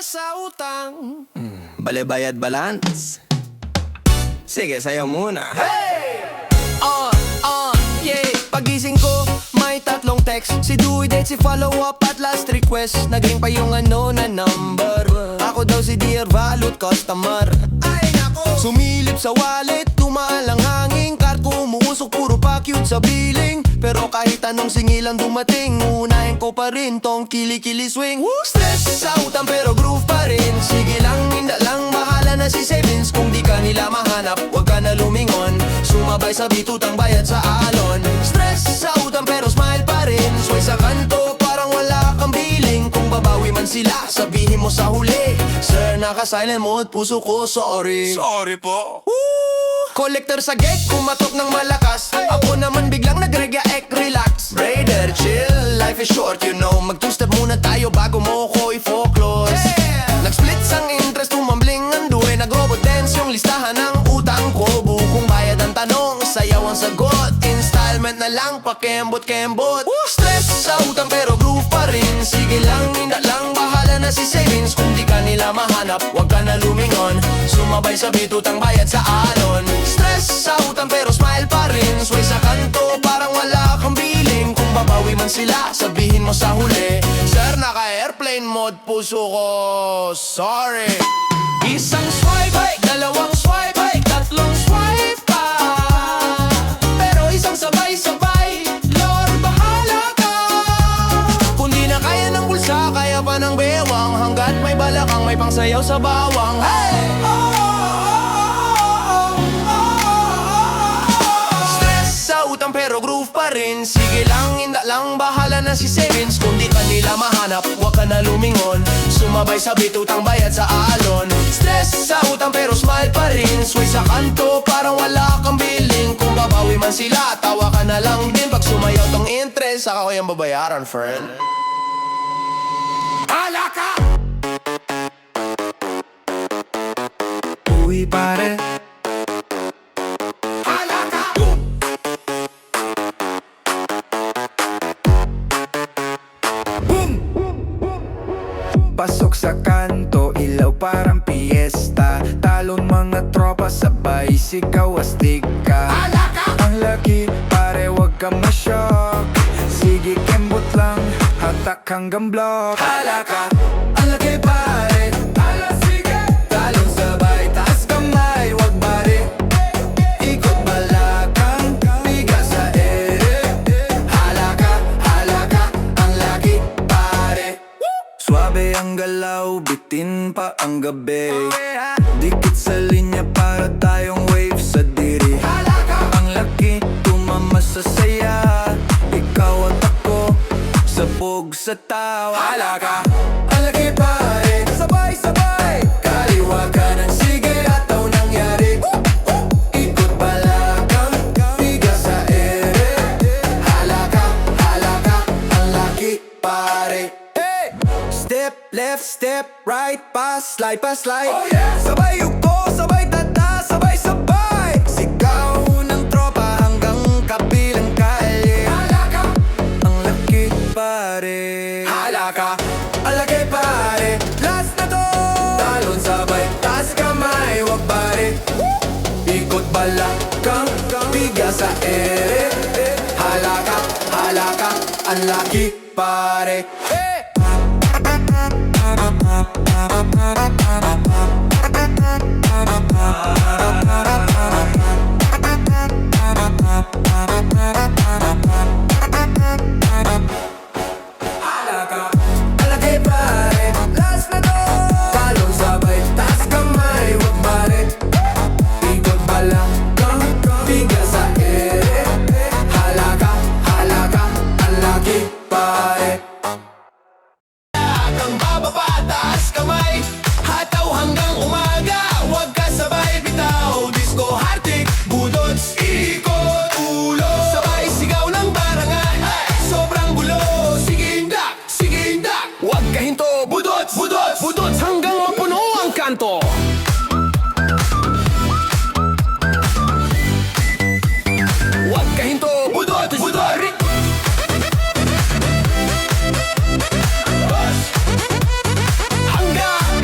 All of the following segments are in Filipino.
Stress sa utang, bale-bayad balance. Sige, sayo muna. Hey! Yeah. Pagising ko, may tatlong text. Si do date, si follow up at last request. Naging pa yung ano na number. Ako daw si dear valued customer. Ay nako! Sumilip sa wallet, tumaan lang hangin. Card ko umuusok, puro pa cute sa billing. Pero kahit anong singilang dumating, unahin ko pa rin tong kili-kili swing. Stress sa utang pero groove pa rin. Sige lang, hinda lang, bahala na si savings. Kung di ka nila mahanap, wag ka na lumingon. Sumabay sa bitutang bayad sa alon. Stress sa utang pero smile pa rin. Sway sa kanto, parang wala kang billing. Kung babawi man sila, sabihin mo sa huli. Sir, naka-silent mode, puso ko, sorry. Sorry po. Collector sa gate, kumatok ng malakas. Ako naman biglang nag-reggae, relax. Brother, chill, life is short, you know. Mag two-step muna tayo bago mo ko i-focus. Nag-splits ang interest, tumambling ang duwe. Nag-robot dance yung listahan ng utang ko. Bukong bayad ang tanong, sayaw ang sagot. Installment na lang, pakembot-kembot. Stress sa utang pero groove pa rin. Sige lang, hinda lang, bahala na si savings. Kung di ka nila mahanap, wag ka na lumingon. Sumabay sa bitutang bayad sa alon. Stress sa utang pero smile pa rin. Sway sa kanto, parang wala kang billing. Kung babawi man sila, sabihin mo sa huli. Sir, naka-airplane mode, puso ko, sorry. Isang swipe, dalawang swipe, tatlong swipe pa. Pero isang sabay-sabay, Lord, bahala ka. Kung di na kaya ng bulsa, kaya pa ng bewang. Hanggat may balakang, may pangsayaw sa bawang. Hey! Stress sa utang pero groove pa rin. Sige lang, hinda lang, bahala na si savings. Kung di ka nila mahanap, wag ka na lumingon. Sumabay sa bitutang bayad sa alon. Stress sa utang pero smile pa rin. Sway sa kanto, parang wala kang billing. Kung babawi man sila, tawa ka na lang din. Pag sumayaw tong interest, saka ko yung babayaran, friend. Hala ka! Uy pare, Hala ka! Pasok sa kanto, ilaw parang piyesta. Talon mga tropa, sabay sigaw astig ka. Hala ka! Ang laki, pare wag ka ma-shock. Sige kembot lang, hatak hanggang block. Hala ka, ang laki pare. Hala sige, talon sabay, taas kamay, wag bari. Ikot balakang, bigas sa ere. Hala ka, ang laki pare. Suabe ang galaw, bitin pa ang gabi. Dikit sa linya para tayong wave sa diri. Ang laki, tumamas sa saya. Ikaw at ako, sabog sa tawa. Hala ka, ang laki pare. Sabay-sabay, kaliwa ka ng sige at taw nangyari. Ikot balakang, bigas sa ere. Hala ka, ang laki pare. Step left, step right, slide pa slide. Oh yeah! Sabay uko, sabay tata, sabay sabay. Sigaw ng tropa hanggang kabilang kalye. Hala ka, ang laki pare. Hala ka, ang laki pare. Last na to, talon sabay, taas kamay, wag pare. Ikot balakang, bigas sa ere. Hala ka, ang laki pare. Alagay pare, last na to. Talong sabay, taas kamay, wag bari. Ikot balakang, bigas sa ere. Hala ka, ang laki pare. kang bababa, taas kamay, hataw hanggang umaga. Huwag ka sabay bitaw, disco, hartik, budots, ikot, ulo. Sabay sigaw ng barangan, sobrang gulo. Sige hindak, huwag ka hinto. Budots, budots, budots, hanggang mapuno ang kanto. Huwag ka hinto. Budots, budots. Hanggang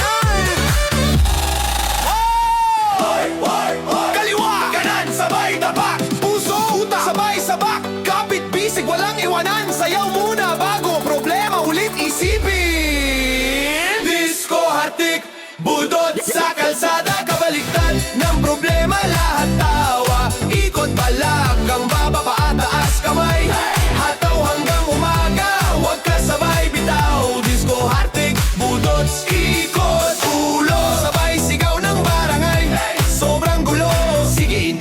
Hartik, budot sa kalsada, kabaliktad ng problema, lahat tawa. Ikot balak, ang baba paataas kamay, hataw hanggang umaga, huwag ka sabay bitaw. Disco, hartik, budot, ikot, ulo, sabay sigaw ng barangay, sobrang gulo. Sige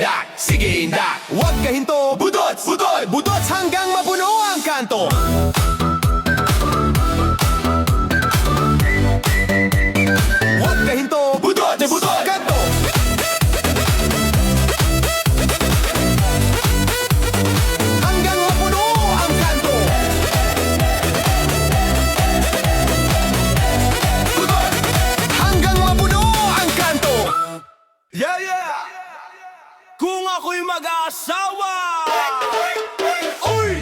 indak, huwag ka hinto. Budots, budots hanggang mapuno ang kanto. Huwag ka hinto. Budots, kanto. Hanggang mapuno ang kanto. Budots, hanggang mapuno ang kanto. Yeah! Kung ako'y mag-aasawa, uy!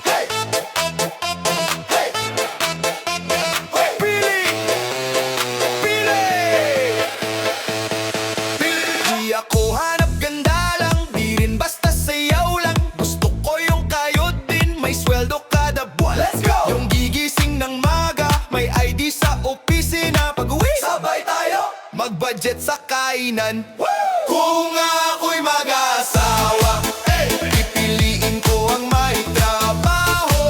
Hey! Hey! Pili! Di ako hanap ganda lang, di rin basta sayaw lang. Gusto ko yung kayod din, may sweldo kada buwan. Let's go! Yung gigising ng maga, may ID sa opisina. Pag-uwi, sabay tayo mag-budget sa kainan. Kung ako'y mag-asawa, pipiliin ko ang may trabaho.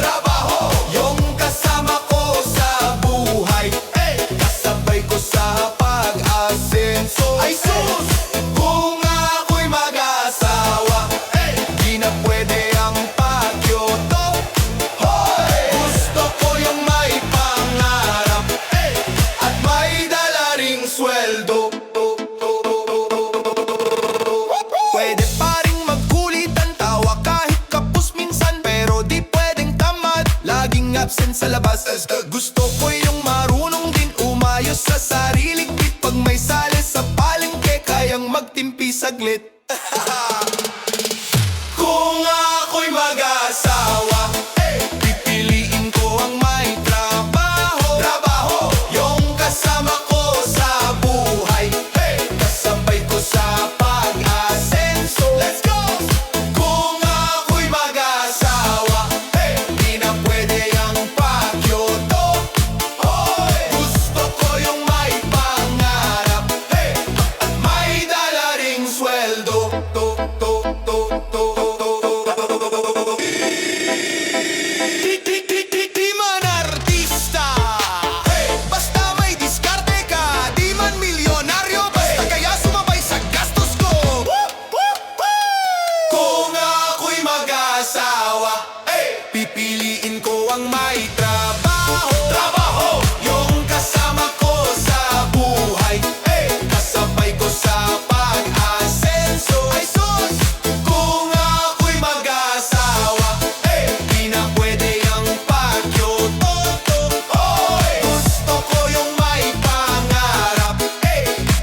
Yung kasama ko sa buhay, kasabay ko sa pag-asenso. Ay sus! Kung ako'y mag-asawa, di na pwede ang pagyoto. Gusto ko yung may pangarap, at may dala ring sweldo. Pwede pa ring magkulitan, tawa kahit kapos minsan, pero di pwedeng tamad, laging absent sa labas. Gusto ko yung marunong din umayos sa sariling beat. Pag may sali sa palengke, kayang magtimpi saglit. Kung ako'y mag-asawa, pipiliin ko ang may trabaho. Yung kasama ko sa buhay, kasabay ko sa pag-asenso. Let's go! Kung ako'y mag-asawa, di na pwede ang pagyoto. Gusto ko yung may pangarap, at may dala ring sweldo. Di man artista, basta may diskarte ka. Di man milyonaryo, basta kaya sumabay sa gastos ko. Kung ako'y mag-asawa, pipiliin ko ang may trabaho. Yung kasama ko sa buhay, kasabay ko sa pag-asenso. Ay sus! Kung ako'y mag-asawa, di na pwede ang pagyoto. Gusto ko yung may pangarap,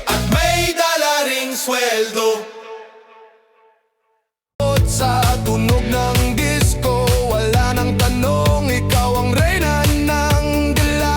at may dala ring sweldo. Sa tunog ng disco, wala nang tanong, ikaw ang reyna ng dila.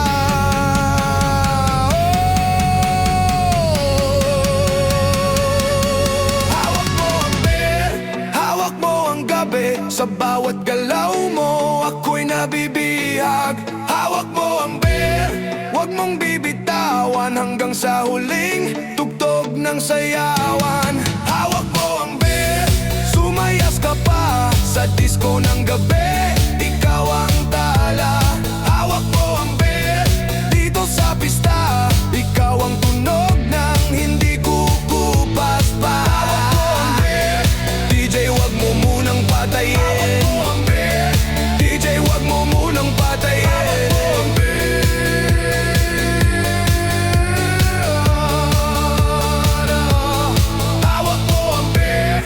Hawak mo ang beer, hawak mo ang gabi. Sa bawat galaw mo, ako'y nabibihag. Hawak mo ang beer, huwag mong bibitawan, hanggang sa huling tugtog ng sayawan. Hawak mo ang beer, sumayas ka pa sa disco ng gabi. Ikaw ang tala. Hawak mo ang beer, dito sa pista. Ikaw ang tunog ng hindi kukupas pa. Hawak mo ang beer, DJ wag mo munang patayin. Hawak mo ang beer, DJ wag mo munang patayin. Hawak mo ang beer, hawak mo ang beer.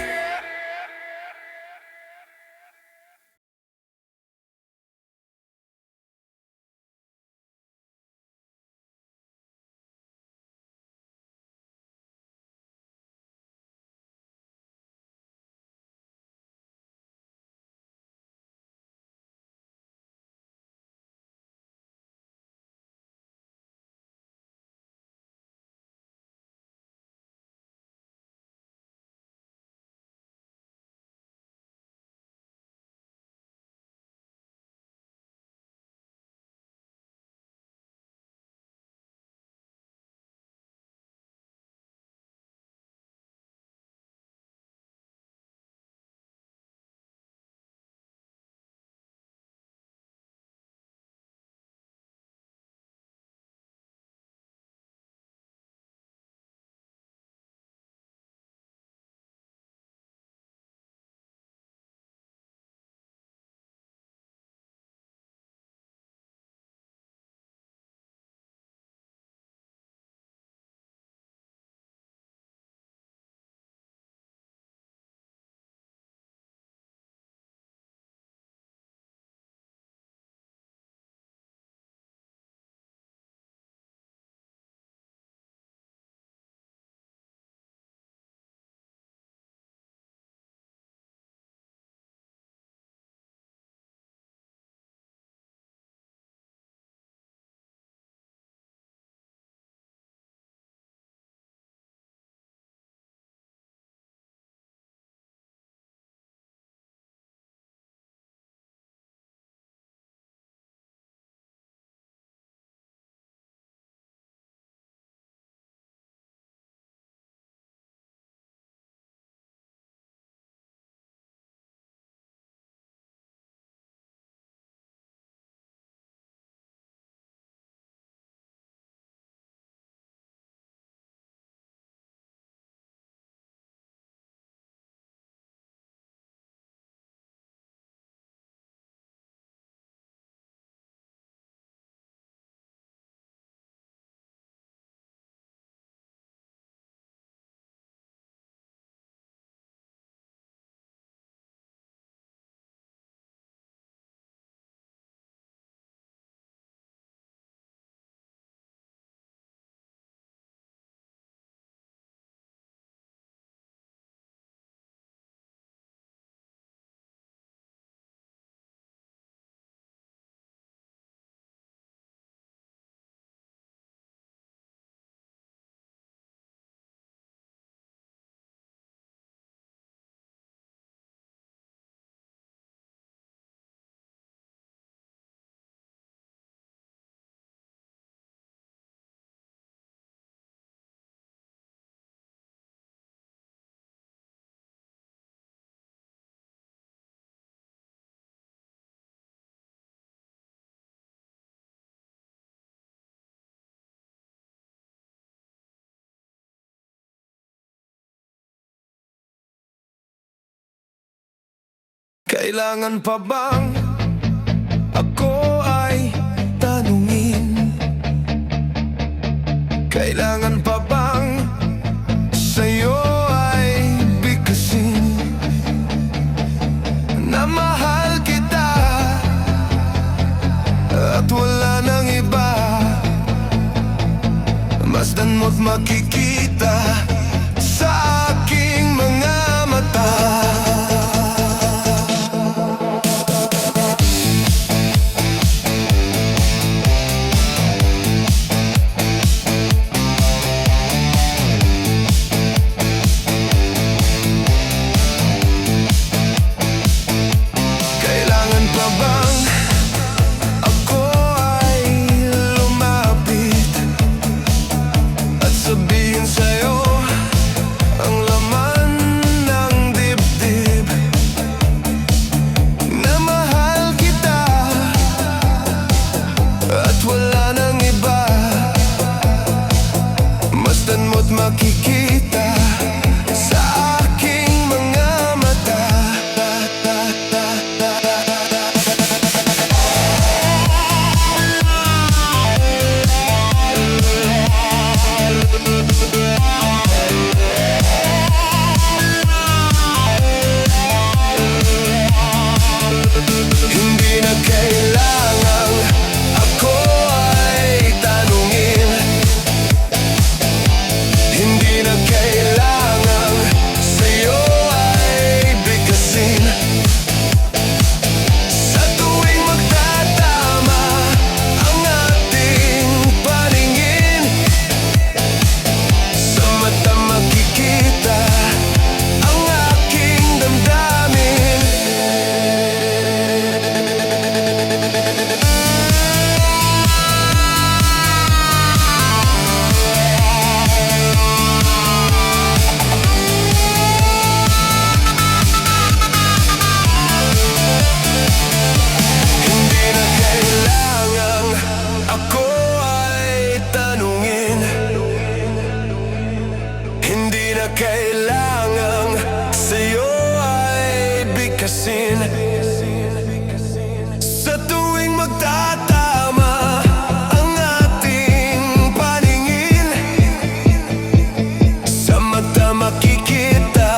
Kailangan pa bang ako ay tanungin? Kailangan pa bang sa'yo ay bigkasin na mahal kita at wala nang iba? Masdan mo't makikita sa aking mga mata. Kailangan pa bang ako ay lumapit at sabihin sa'yo ang laman ng dibdib na mahal kita at wala nang iba? Masdan mo't makikita sa aking mga mata. Hindi na kailangang ako ay tanungin. Hindi na kailangang sa'yo ay bigkasin. Sa tuwing magtatama ang ating paningin, sa mata makikita ang aking damdamin. Hindi na kailangang ako ay tanungin. Hindi na kailangang sa'yo ay bigkasin. Sa tuwing magtatama ang ating paningin, sa mata makikita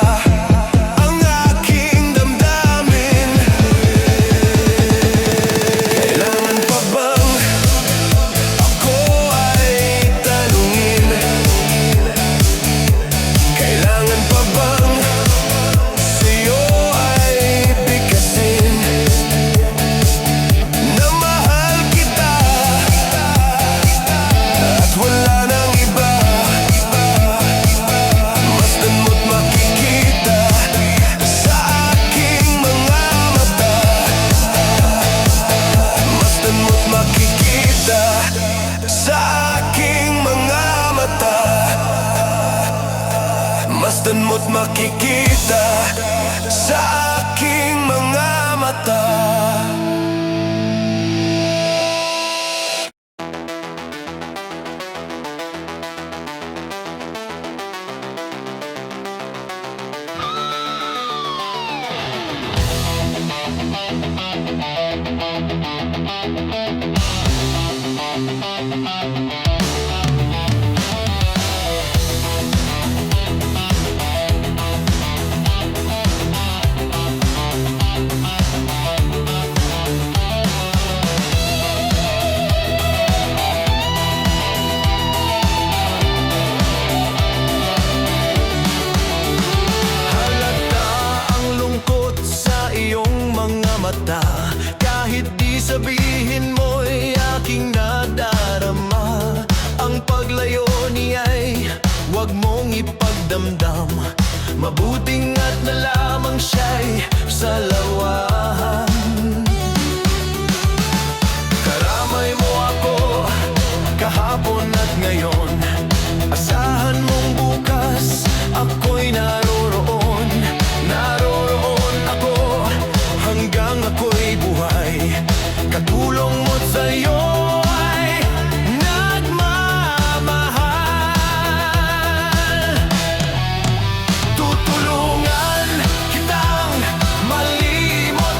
ang aking damdamin. Kailangan pa bang ako ay tanungin? Kailangan pa bang sa'yo ay bigkasin na mahal kita at wala nang iba? Masdan mo't makikita sa aking mga mata. Masdan mo't makikita sa aking mga mata. Masdan mo't makikita sa aking mga mata. Halata ang lungkot sa iyong mga mata, kahit di sabihin mo'y aking nadarama. Ang paglayo niya'y huwag mong ipagdamdam. Mabuting at na lamang siya'y salawahan. Karamay mo ako kahapon at ngayon. Asahan mong bukas ako'y naroroon. Naroroon ako hanggang ako'y buhay. Katulong mo't sa'yo ay nagmamahal. Tutulungan kitang malimot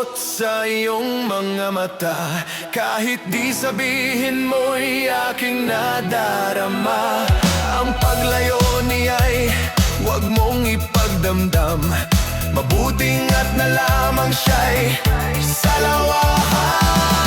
Lungkot sa iyong mga mata, kahit di sabihin mo'y aking nadarama. Ang paglayo niya'y huwag mong ipagdamdam, mabuting at na lamang siya'y salawahan.